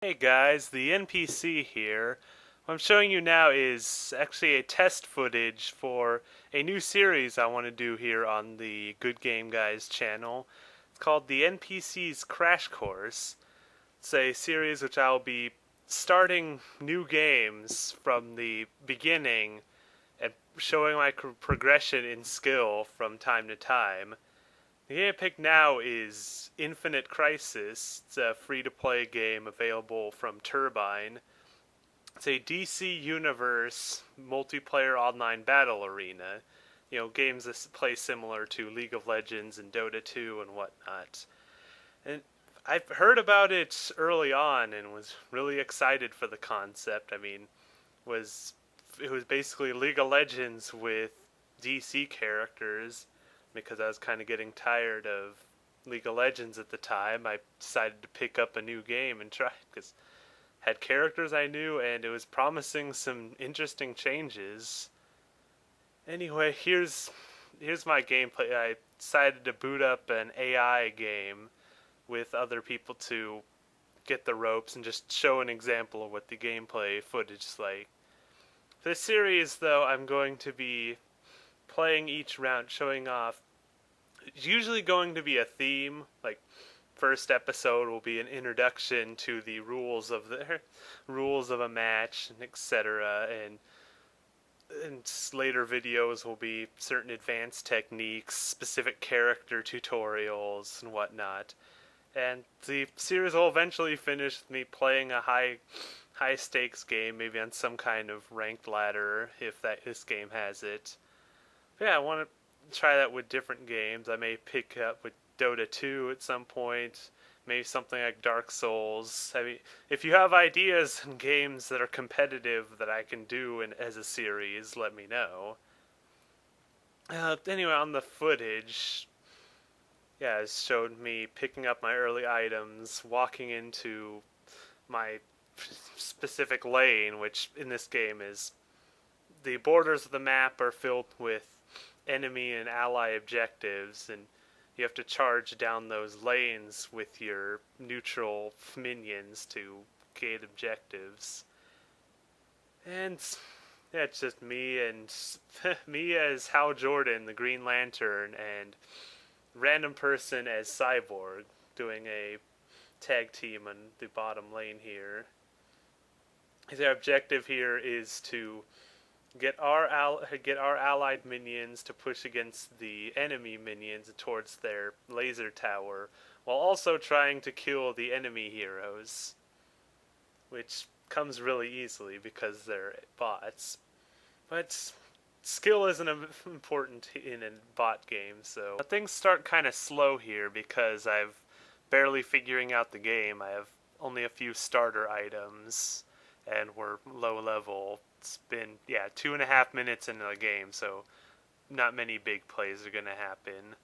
Hey guys, the NPC here. What I'm showing you now is actually a test footage for a new series I want to do here on the Good Game Guys channel. It's called the NPC's Crash Course. It's a series which I'll be starting new games from the beginning and showing my progression in skill from time to time. The game I picked now is Infinite Crisis. It's a free-to-play game available from Turbine. It's a DC Universe multiplayer online battle arena. You know, games that play similar to League of Legends and Dota 2 and whatnot. And I've heard about it early on and was really excited for the concept. I mean, was it was basically League of Legends with DC characters because I was kind of getting tired of League of Legends at the time. I decided to pick up a new game and try because had characters I knew and it was promising some interesting changes. Anyway, here's my gameplay. I decided to boot up an AI game with other people to get the ropes and just show an example of what the gameplay footage is like. For this series, though, I'm going to be playing each round, showing off. It's usually going to be a theme, like first episode will be an introduction to the rules of the rules of a match, etc. And later videos will be certain advanced techniques, specific character tutorials, and whatnot. And the series will eventually finish with me playing a high stakes game, maybe on some kind of ranked ladder if this game has it. But yeah, I want to try that with different games. I may pick up with Dota 2 at some point, maybe something like Dark Souls. I mean, if you have ideas and games that are competitive that I can do as a series, let me know. Anyway, on the footage, yeah, it showed me picking up my early items, walking into my specific lane, which in this game is the borders of the map are filled with enemy and ally objectives, and you have to charge down those lanes with your neutral minions to gain objectives. And yeah, it's just me and me as Hal Jordan, the Green Lantern, and random person as Cyborg doing a tag team on the bottom lane here. Their objective here is to get our allied minions to push against the enemy minions towards their laser tower, while also trying to kill the enemy heroes, which comes really easily because they're bots. But skill isn't important in a bot game, so things start kind of slow here because I've barely figuring out the game. I have only a few starter items, and we're low level. It's been 2.5 minutes into the game, so not many big plays are gonna happen.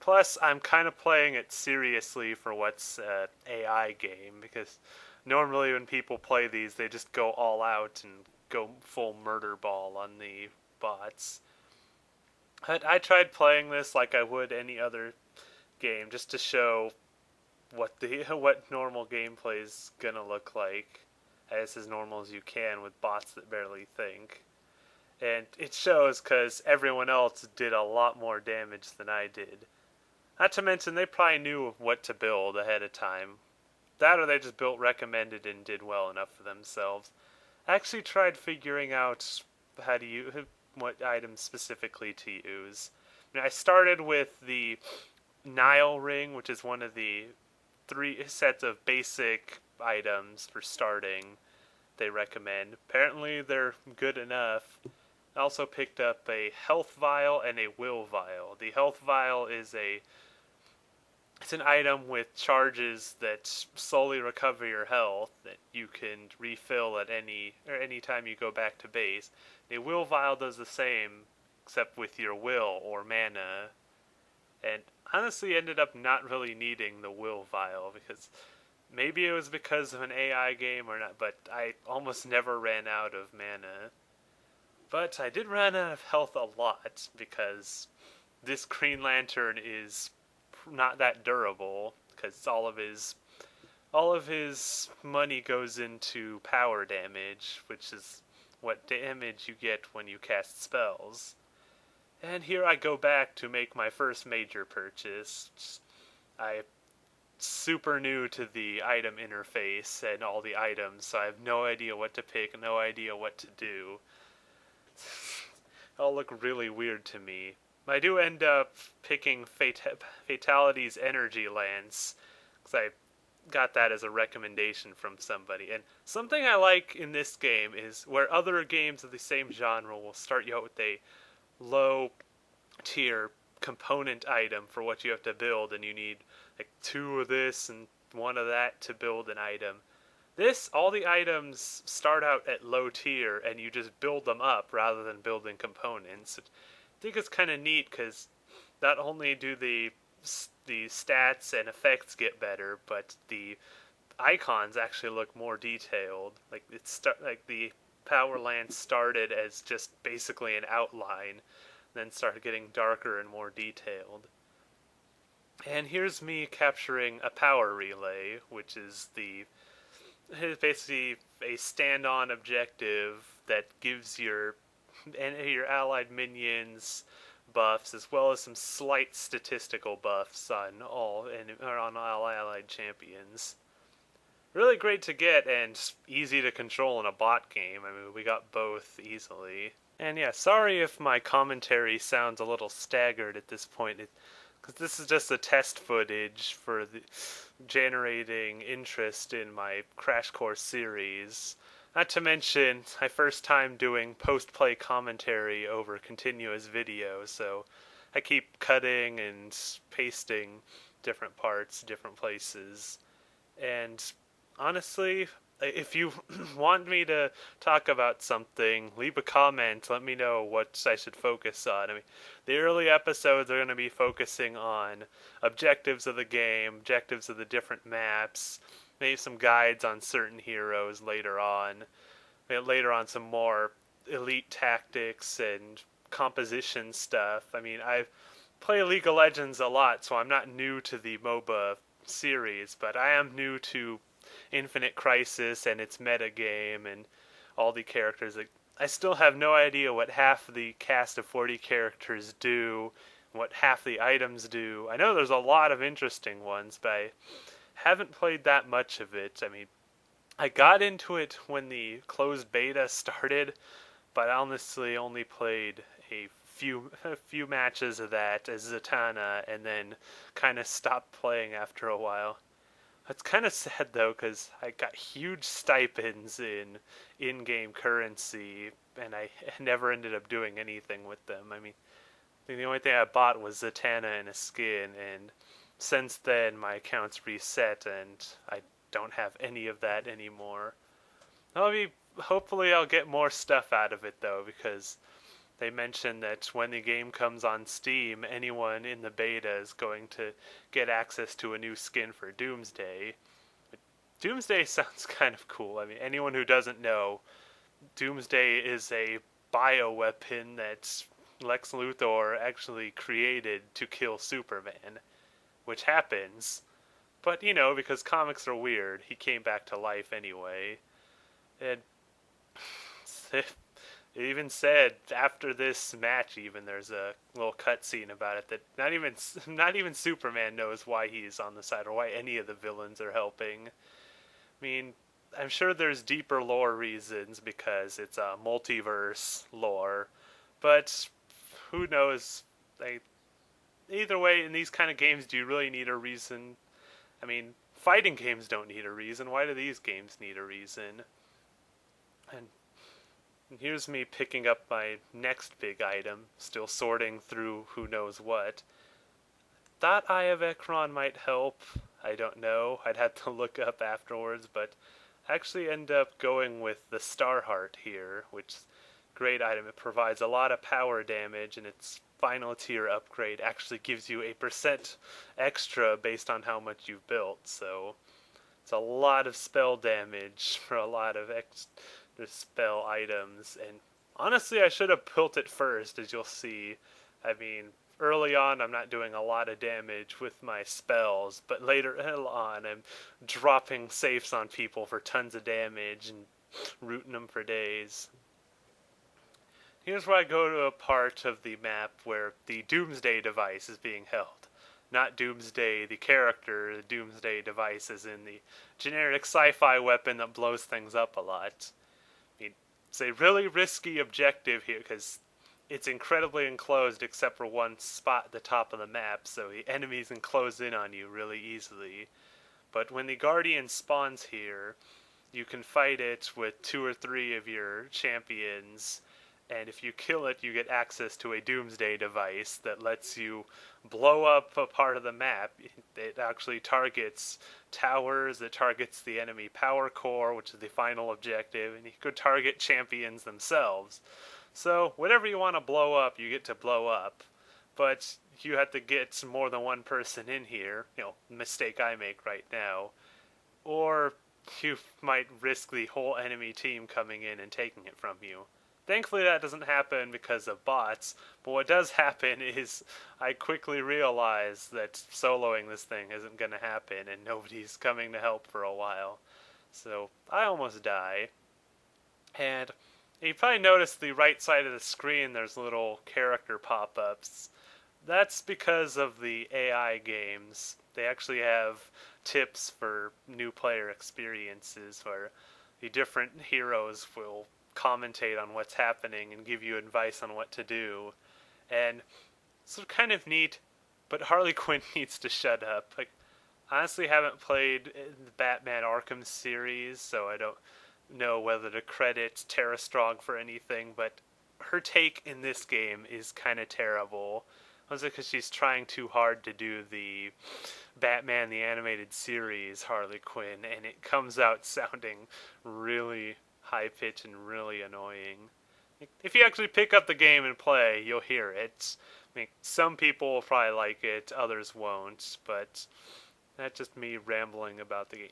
Plus, I'm kind of playing it seriously for what's an AI game, because normally when people play these, they just go all out and go full murder ball on the bots. But I tried playing this like I would any other game, just to show what normal gameplay is gonna look like, as normal as you can with bots that barely think. And it shows because everyone else did a lot more damage than I did. Not to mention they probably knew what to build ahead of time. That or they just built recommended and did well enough for themselves. I actually tried figuring out how to use what items specifically to use. I started with the Nile ring, which is one of the 3 sets of basic items for starting they recommend. Apparently they're good enough. I also picked up a health vial and a will vial. The health vial is it's an item with charges that slowly recover your health that you can refill at any time you go back to base. The will vial does the same except with your will or mana. And honestly ended up not really needing the will vial because maybe it was because of an AI game or not, but I almost never ran out of mana. But I did run out of health a lot because this Green Lantern is not that durable because all of his all of his money goes into power damage, which is what damage you get when you cast spells. And here I go back to make my first major purchase. I'm super new to the item interface and all the items, so I have no idea what to pick, no idea what to do. All look really weird to me. I do end up picking Fatality's Energy Lance, because I got that as a recommendation from somebody. And something I like in this game is where other games of the same genre will start you out with a low tier component item for what you have to build, and you need like 2 of this and 1 of that to build an item. This, all the items start out at low tier and you just build them up rather than building components. I think it's kind of neat because not only do the stats and effects get better, but the icons actually look more detailed. Like like the Power Lance started as just basically an outline, then started getting darker and more detailed. And here's me capturing a power relay, which is basically a stand-on objective that gives your allied minions buffs, as well as some slight statistical buffs on all allied champions. Really great to get and easy to control in a bot game. I mean, we got both easily. And yeah, sorry if my commentary sounds a little staggered at this point, because this is just the test footage for generating interest in my Crash Course series. Not to mention, my first time doing post-play commentary over continuous video, so I keep cutting and pasting different parts, different places. And honestly, if you want me to talk about something, leave a comment. Let me know what I should focus on. I mean, the early episodes are going to be focusing on objectives of the game, objectives of the different maps, maybe some guides on certain heroes later on. Later on, some more elite tactics and composition stuff. I mean, I play League of Legends a lot, so I'm not new to the MOBA series, but I am new to Infinite Crisis and its metagame and all the characters. I still have no idea what half the cast of 40 characters do, what half the items do. I know there's a lot of interesting ones, but I haven't played that much of it. I mean, I got into it when the closed beta started, but I honestly only played a few matches of that as Zatanna, and then kind of stopped playing after a while. It's kind of sad though, because I got huge stipends in-game currency, and I never ended up doing anything with them. I mean, the only thing I bought was Zatanna and a skin, and since then my account's reset, and I don't have any of that anymore. Hopefully I'll get more stuff out of it though, because they mentioned that when the game comes on Steam, anyone in the beta is going to get access to a new skin for Doomsday. Doomsday sounds kind of cool. I mean, anyone who doesn't know, Doomsday is a bioweapon that Lex Luthor actually created to kill Superman, which happens. But, because comics are weird, he came back to life anyway. And it even said after this match, there's a little cutscene about it that not even Superman knows why he's on the side or why any of the villains are helping. I mean, I'm sure there's deeper lore reasons because it's a multiverse lore, but who knows? Either way, in these kind of games, do you really need a reason? I mean, fighting games don't need a reason. Why do these games need a reason? And here's me picking up my next big item, still sorting through who knows what. Thought Eye of Ekron might help. I don't know. I'd have to look up afterwards, but I actually end up going with the Starheart here, which is a great item. It provides a lot of power damage, and its final tier upgrade actually gives you a % extra based on how much you've built, so it's a lot of spell damage for a lot of extra spell items. And honestly, I should have built it first, as you'll see. I mean, early on I'm not doing a lot of damage with my spells, but later on I'm dropping safes on people for tons of damage and rooting them for days. Here's where I go to a part of the map where the Doomsday device is being held. Not Doomsday, the character, the Doomsday device is in the generic sci-fi weapon that blows things up a lot. I mean, it's a really risky objective here because it's incredibly enclosed except for one spot at the top of the map, so the enemies can close in on you really easily. But when the Guardian spawns here, you can fight it with 2 or 3 of your champions, and if you kill it, you get access to a Doomsday device that lets you blow up a part of the map. It actually targets towers, it targets the enemy power core, which is the final objective, and you could target champions themselves. So whatever you want to blow up, you get to blow up. But you have to get more than one person in here, mistake I make right now. Or you might risk the whole enemy team coming in and taking it from you. Thankfully that doesn't happen because of bots, but what does happen is I quickly realize that soloing this thing isn't going to happen and nobody's coming to help for a while. So I almost die. And you probably noticed the right side of the screen there's little character pop-ups. That's because of the AI games. They actually have tips for new player experiences where the different heroes will commentate on what's happening and give you advice on what to do. And it's kind of neat, but Harley Quinn needs to shut up. Like, I honestly haven't played the Batman Arkham series, so I don't know whether to credit Tara Strong for anything, but her take in this game is kind of terrible. Mostly because she's trying too hard to do the Batman the Animated Series Harley Quinn, and it comes out sounding really high-pitched and really annoying. If you actually pick up the game and play, you'll hear it. I mean, some people will probably like it, others won't, but that's just me rambling about the game.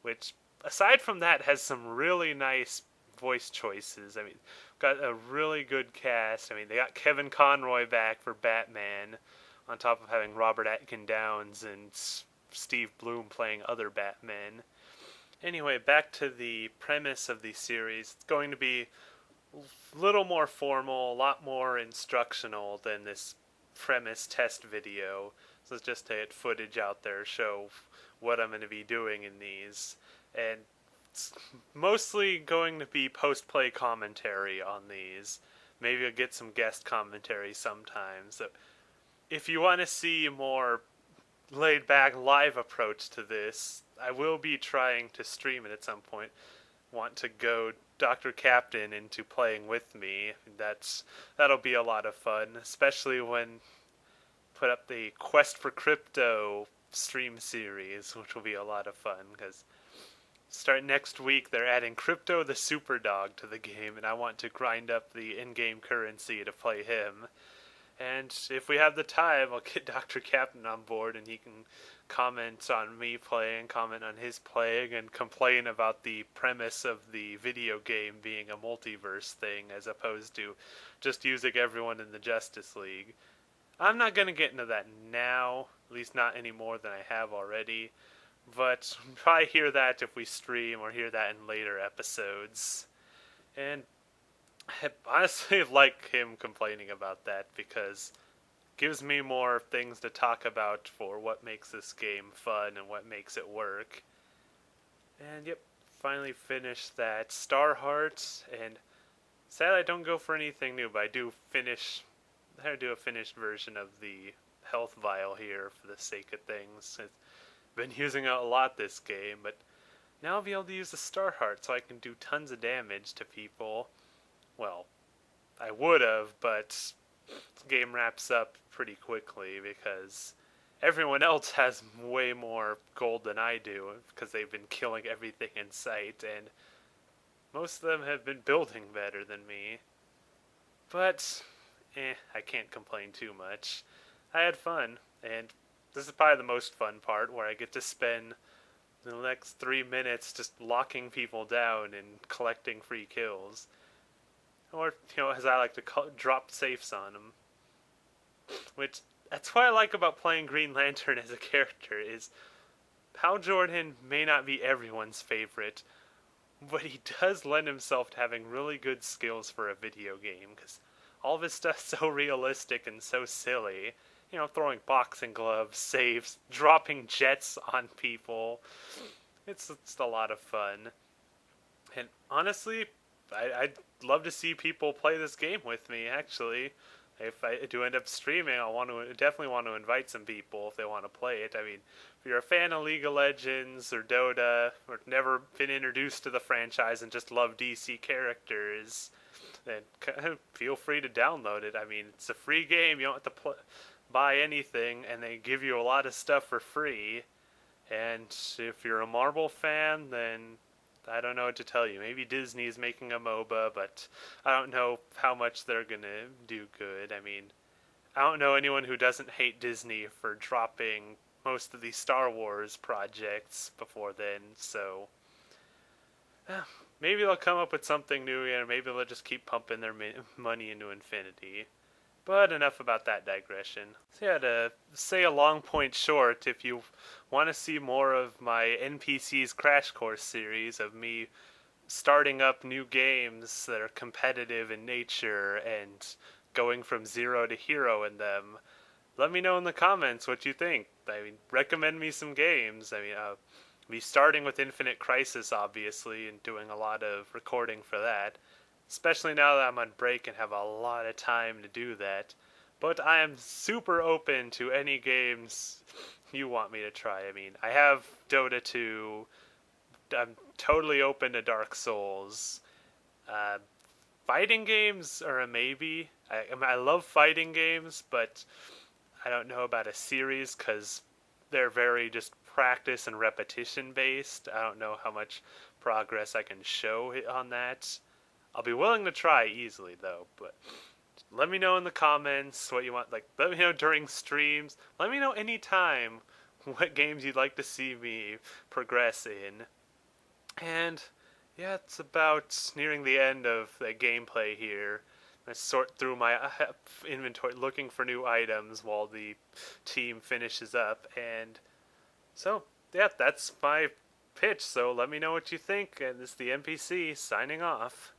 Which, aside from that, has some really nice voice choices. I mean, got a really good cast. I mean, they got Kevin Conroy back for Batman, on top of having Robert Atkin Downes and Steve Bloom playing other Batmen. Anyway, back to the premise of the series. It's going to be a little more formal, a lot more instructional than this premise test video. So it's just to get footage out there, show what I'm going to be doing in these. And it's mostly going to be post-play commentary on these. Maybe I'll get some guest commentary sometimes. So if you want to see a more laid-back live approach to this, I will be trying to stream it at some point. Want to go Dr. Captain into playing with me. That'll be a lot of fun, especially when put up the Quest for Crypto stream series, which will be a lot of fun, because starting next week they're adding Crypto the Superdog to the game, and I want to grind up the in-game currency to play him. And if we have the time, I'll get Dr. Captain on board, and he can comment on me playing, comment on his playing, and complain about the premise of the video game being a multiverse thing as opposed to just using everyone in the Justice League. I'm not going to get into that now, at least not any more than I have already, but we'll probably hear that if we stream or hear that in later episodes. And I honestly like him complaining about that because it gives me more things to talk about for what makes this game fun and what makes it work. And yep, finally finished that Starheart, and sadly I don't go for anything new, but I do a finished version of the health vial here for the sake of things. I've been using it a lot this game, but now I'll be able to use the Starheart so I can do tons of damage to people. Well, I would have, but the game wraps up pretty quickly because everyone else has way more gold than I do because they've been killing everything in sight, and most of them have been building better than me. But, I can't complain too much. I had fun, and this is probably the most fun part, where I get to spend the next 3 minutes just locking people down and collecting free kills. Or, as I like to drop safes on them. Which, that's what I like about playing Green Lantern as a character, is Hal Jordan may not be everyone's favorite, but he does lend himself to having really good skills for a video game, because all of his stuff's so realistic and so silly. You know, throwing boxing gloves, saves, dropping jets on people. It's a lot of fun. And honestly, I'd love to see people play this game with me, actually. If I do end up streaming, definitely want to invite some people if they want to play it. I mean, if you're a fan of League of Legends or Dota, or never been introduced to the franchise and just love DC characters, then feel free to download it. I mean, it's a free game. You don't have to buy anything, and they give you a lot of stuff for free. And if you're a Marvel fan, then I don't know what to tell you. Maybe Disney's making a MOBA, but I don't know how much they're gonna do good. I mean, I don't know anyone who doesn't hate Disney for dropping most of these Star Wars projects before then, so maybe they'll come up with something new, and maybe they'll just keep pumping their money into infinity. But enough about that digression. So yeah, to say a long point short, if you want to see more of my NPC's Crash Course series of me starting up new games that are competitive in nature and going from zero to hero in them, let me know in the comments what you think. I mean, recommend me some games. I mean, be starting with Infinite Crisis, obviously, and doing a lot of recording for that. Especially now that I'm on break and have a lot of time to do that. But I am super open to any games you want me to try. I mean, I have Dota 2. I'm totally open to Dark Souls. Fighting games are a maybe. I love fighting games, but I don't know about a series because they're very just practice and repetition based. I don't know how much progress I can show on that. I'll be willing to try easily, though, but let me know in the comments what you want. Like, let me know during streams. Let me know anytime what games you'd like to see me progress in. And, yeah, it's about nearing the end of the gameplay here. I sort through my inventory looking for new items while the team finishes up. And so, yeah, that's my pitch. So let me know what you think. And this is the Enpiecey signing off.